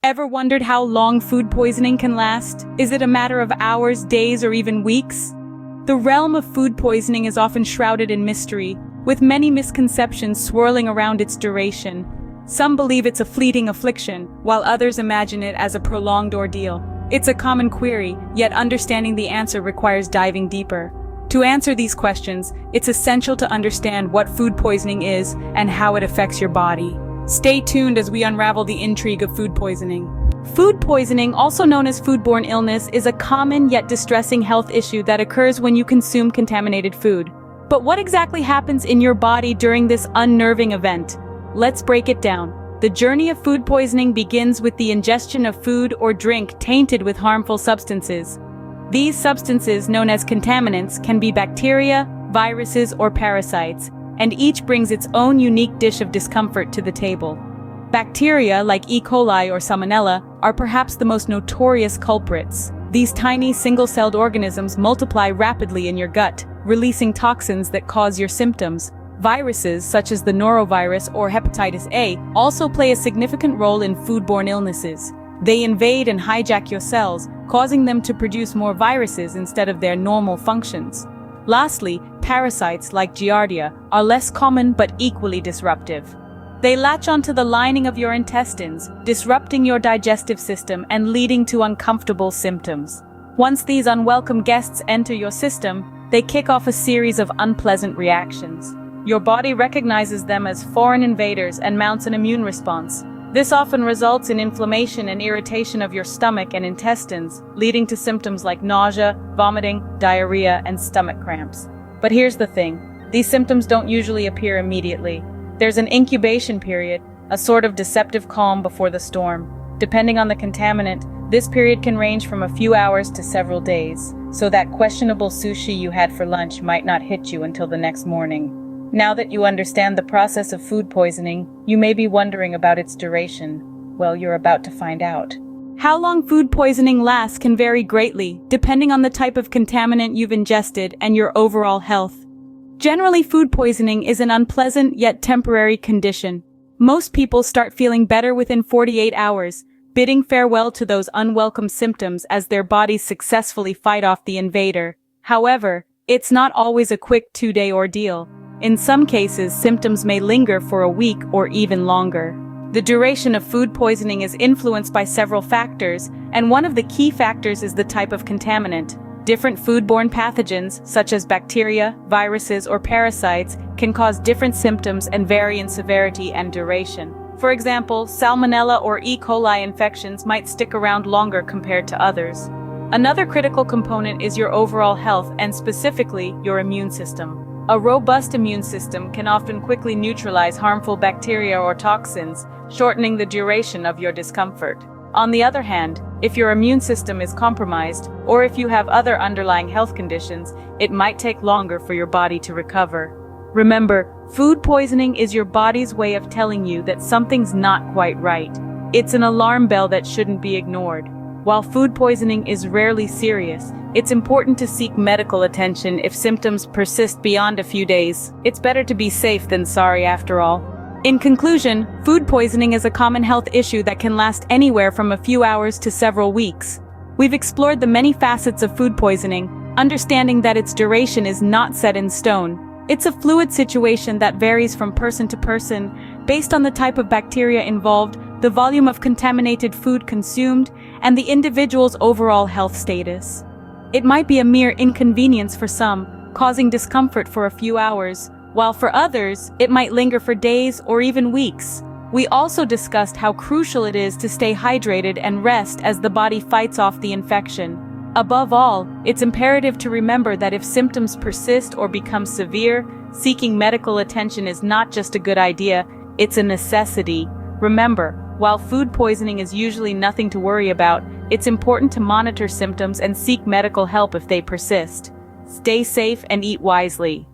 Ever wondered how long food poisoning can last? Is it a matter of hours, days, or even weeks? The realm of food poisoning is often shrouded in mystery, with many misconceptions swirling around its duration. Some believe it's a fleeting affliction, while others imagine it as a prolonged ordeal. It's a common query, yet understanding the answer requires diving deeper. To answer these questions, it's essential to understand what food poisoning is and how it affects your body. Stay tuned as we unravel the intrigue of food poisoning. Food poisoning, also known as foodborne illness, is a common yet distressing health issue that occurs when you consume contaminated food. But what exactly happens in your body during this unnerving event? Let's break it down. The journey of food poisoning begins with the ingestion of food or drink tainted with harmful substances. These substances, known as contaminants, can be bacteria, viruses, or parasites, and each brings its own unique dish of discomfort to the table. Bacteria, like E. coli or Salmonella, are perhaps the most notorious culprits. These tiny single-celled organisms multiply rapidly in your gut, releasing toxins that cause your symptoms. Viruses, such as the norovirus or hepatitis A, also play a significant role in foodborne illnesses. They invade and hijack your cells, causing them to produce more viruses instead of their normal functions. Lastly, parasites like Giardia are less common but equally disruptive. They latch onto the lining of your intestines, disrupting your digestive system and leading to uncomfortable symptoms. Once these unwelcome guests enter your system, they kick off a series of unpleasant reactions. Your body recognizes them as foreign invaders and mounts an immune response. This often results in inflammation and irritation of your stomach and intestines, leading to symptoms like nausea, vomiting, diarrhea, and stomach cramps. But here's the thing, these symptoms don't usually appear immediately. There's an incubation period, a sort of deceptive calm before the storm. Depending on the contaminant, this period can range from a few hours to several days, so that questionable sushi you had for lunch might not hit you until the next morning. Now that you understand the process of food poisoning, you may be wondering about its duration. Well, you're about to find out. How long food poisoning lasts can vary greatly, depending on the type of contaminant you've ingested and your overall health. Generally, food poisoning is an unpleasant yet temporary condition. Most people start feeling better within 48 hours, bidding farewell to those unwelcome symptoms as their bodies successfully fight off the invader. However, it's not always a quick 2-day ordeal. In some cases, symptoms may linger for a week or even longer. The duration of food poisoning is influenced by several factors, and one of the key factors is the type of contaminant. Different foodborne pathogens, such as bacteria, viruses, or parasites, can cause different symptoms and vary in severity and duration. For example, Salmonella or E. coli infections might stick around longer compared to others. Another critical component is your overall health and specifically your immune system. A robust immune system can often quickly neutralize harmful bacteria or toxins, shortening the duration of your discomfort. On the other hand, if your immune system is compromised, or if you have other underlying health conditions, it might take longer for your body to recover. Remember, food poisoning is your body's way of telling you that something's not quite right. It's an alarm bell that shouldn't be ignored. While food poisoning is rarely serious, it's important to seek medical attention if symptoms persist beyond a few days. It's better to be safe than sorry after all. In conclusion, food poisoning is a common health issue that can last anywhere from a few hours to several weeks. We've explored the many facets of food poisoning, understanding that its duration is not set in stone. It's a fluid situation that varies from person to person, based on the type of bacteria involved, the volume of contaminated food consumed, and the individual's overall health status. It might be a mere inconvenience for some, causing discomfort for a few hours, while for others, it might linger for days or even weeks. We also discussed how crucial it is to stay hydrated and rest as the body fights off the infection. Above all, it's imperative to remember that if symptoms persist or become severe, seeking medical attention is not just a good idea, it's a necessity. Remember, while food poisoning is usually nothing to worry about, it's important to monitor symptoms and seek medical help if they persist. Stay safe and eat wisely.